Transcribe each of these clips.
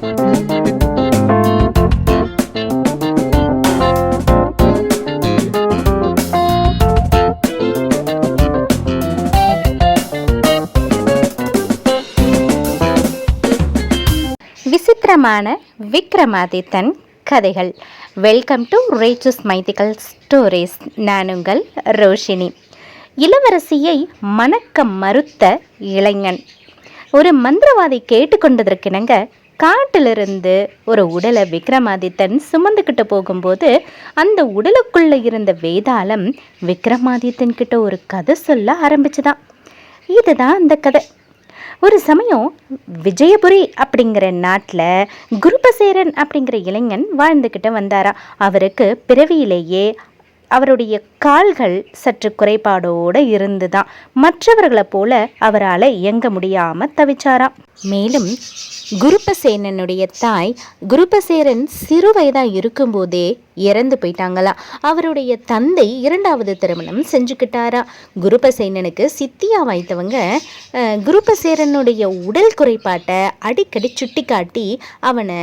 விசித்திரமான விக்ரமாதித்தன் கதைகள். Welcome to riches mythical stories. நான் உங்கள் ரோஷினி. இளவரசியை மணக்க மறுத்த இளைஞன். ஒரு மந்திரவாதி கேட்டுக்கொண்டதற்கிணங்க காட்டிலிருந்து ஒரு உடலை விக்ரமாதித்தன் சுமந்துக்கிட்டு போகும்போது அந்த உடலுக்குள்ளே இருந்த வேதாளம் விக்ரமாதித்தன் கிட்ட ஒரு கதை சொல்ல ஆரம்பிச்சுதான். இதுதான் அந்த கதை. ஒரு சமயம் விஜயபுரி அப்படிங்கிற நாட்டில் குருபசேரன் அப்படிங்கிற இளைஞன் வாழ்ந்துக்கிட்டு வந்தாரா. அவருக்கு பிறவியிலேயே அவருடைய கால்கள் சற்று குறைபாடோடு இருந்துதான். மற்றவர்களை போல அவரால் இயங்க முடியாமல் தவிச்சாராம். மேலும் குருபசேனனுடைய தாய் குருபசேரன் சிறு வயதாக இருக்கும்போதே இறந்து போயிட்டாங்களாம். அவருடைய தந்தை 2வது திருமணம் செஞ்சுக்கிட்டாரா. குருபசேனனுக்கு சித்தியா வைத்தவங்க குருபசேரனுடைய உடல் குறைபாட்டை அடிக்கடி சுட்டி காட்டி அவனை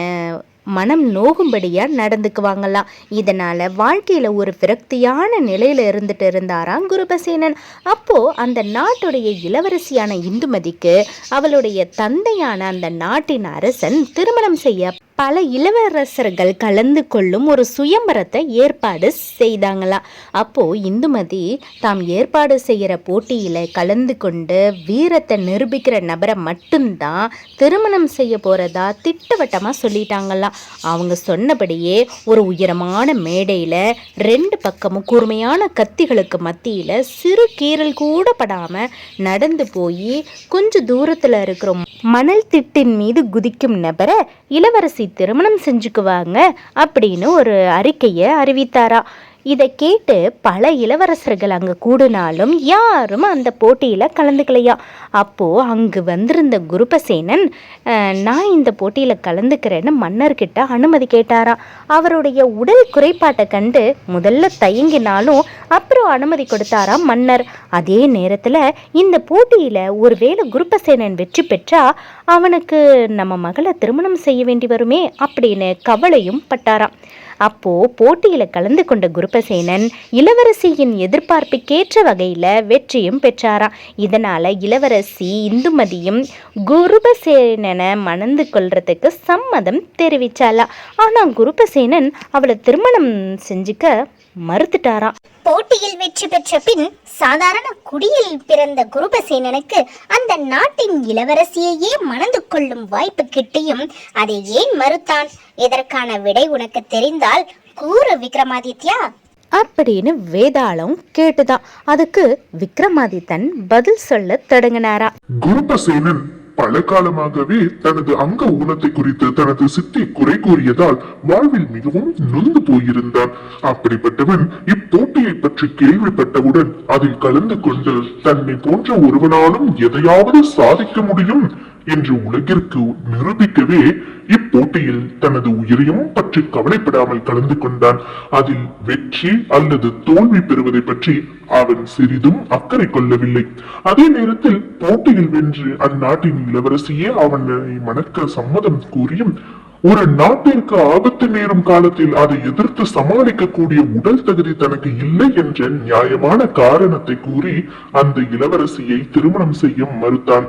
மனம் நோகும்படியாக நடந்துக்குவாங்களாம். இதனால் வாழ்க்கையில் ஒரு விரக்தியான நிலையில் இருந்துட்டு இருந்தாராம் குருபசேனன். அப்போது அந்த நாட்டுடைய இளவரசியான இந்துமதிக்கு அவளுடைய தந்தையான அந்த நாட்டின் அரசன் திருமணம் செய்ய பல இளவரசர்கள் கலந்து கொள்ளும் ஒரு சுயம்பரத்தை ஏற்பாடு செய்தாங்களாம். அப்போது இந்துமதி தாம் ஏற்பாடு செய்கிற போட்டியில் கலந்து கொண்டு வீரத்தை நிரூபிக்கிற நபரை மட்டும்தான் திருமணம் செய்ய போகிறதா திட்டவட்டமாக சொல்லிட்டாங்களாம். அவங்க சொன்னபடியே ஒரு உயரமான மேடையில் 2 பக்கமும் கூர்மையான கத்திகளுக்கு மத்தியில் சிறு கீறல் கூட படாமல் நடந்து போய் கொஞ்சம் தூரத்தில் இருக்கிற மணல் திட்டின் மீது குதிக்கும் நபரை இளவரசி திருமணம் செஞ்சுக்குவாங்க அப்படின்னு ஒரு அறிக்கையை அறிவித்தாரா. இதை கேட்டு பல இளவரசர்கள் அங்கே கூடினாலும் யாரும் அந்த போட்டியில் கலந்துக்கலையா. அப்போது அங்கு வந்திருந்த குருபசேனன் நான் இந்த போட்டியில் கலந்துக்கிறேன்னு மன்னர்கிட்ட அனுமதி கேட்டாரா. அவருடைய உடல் குறைபாட்டை கண்டு முதல்ல தயங்கினாலும் அப்புறம் அனுமதி கொடுத்தாராம் மன்னர். அதே நேரத்தில் இந்த போட்டியில் ஒருவேளை குருபசேனன் வெற்றி பெற்றா அவனுக்கு நம்ம மகளை திருமணம் செய்ய வேண்டி வருமே அப்படின்னு கவலையும் பட்டாராம். அப்போது போட்டியில் கலந்து கொண்ட குருபசேனன் இளவரசியின் எதிர்பார்ப்புக்கேற்ற வகையில் வெற்றியும் பெற்றாராம். இதனால் இளவரசி இந்துமதியும் குருபசேனனை மணந்து கொள்றதுக்கு சம்மதம் தெரிவிச்சாலாம். ஆனால் குருபசேனன் அவளை திருமணம் செஞ்சுக்க மறுத்துட்டாராம். போட்டியில் வெற்றி பெற்ற பின் சாதாரண குடியில் பிறந்த குருபசேனனுக்கு அந்த நாட்டின் இளவரசியையே மணந்து கொள்ளும் வாய்ப்பு கிட்டியும் அதை ஏன் மறுத்தான்? இதற்கான விடை உனக்கு தெரிந்தால் கூறு விக்ரமாதித்யா அப்படின்னு வேதாளம் கேட்டுதான். அதுக்கு விக்ரமாதித்தன் பதில் சொல்ல தொடங்கினாரா. குருபசேனன் பல காலமாகவே தனது அங்க ஊனத்தை குறித்து தனது சித்தி குறை கூறியதால் வாழ்வில் மிகவும் நொந்து போயிருந்தான். அப்படிப்பட்டவன் இப்போட்டியை பற்றி கேள்விப்பட்டவுடன் அதில் கலந்து கொண்டு தன்னை போன்ற ஒருவனாலும் எதையாவது சாதிக்க முடியும் என்று உலகிற்கு நிரூபிக்கவே இப்போட்டியில் தனது உயிரையும் பற்றி கவலைப்படாமல் கலந்து கொண்டான். அதில் வெற்றி அல்லது தோல்வி பெறுவதை பற்றி அவன் சிறிதும் அக்கறை கொள்ளவில்லை. அதே நேரத்தில் போட்டியில் வென்று அந்நாட்டின் இளவரசியே அவனை மணக்க சம்மதம் கூறியும் ஒரு நாட்டிற்கு ஆபத்து நேரும் காலத்தில் அதை எதிர்த்து சமாளிக்கக்கூடிய உடல் தகுதி தனக்கு இல்லை என்ற நியாயமான காரணத்தை கூறி அந்த இளவரசியை திருமணம் செய்ய மறுத்தான்.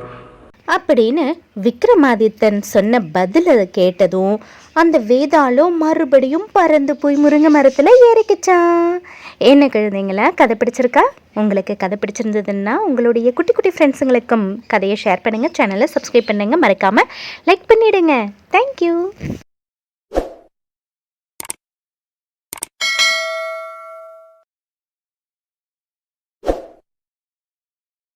அப்படின்னு விக்ரமாதித்தன் சொன்ன பதிலை கேட்டதும் அந்த வேதாளம் மறுபடியும் பறந்து போய் முருங்கை மரத்தில் ஏறிக்கிச்சான். என்ன குழந்தைங்களா, கதை பிடிச்சிருக்கா? உங்களுக்கு கதை பிடிச்சிருந்ததுன்னா உங்களுடைய குட்டி குட்டி ஃப்ரெண்ட்ஸுங்களுக்கும் கதையை ஷேர் பண்ணுங்கள், சேனலை சப்ஸ்கிரைப் பண்ணுங்கள், மறக்காமல் லைக் பண்ணிவிடுங்க. தேங்க்யூ.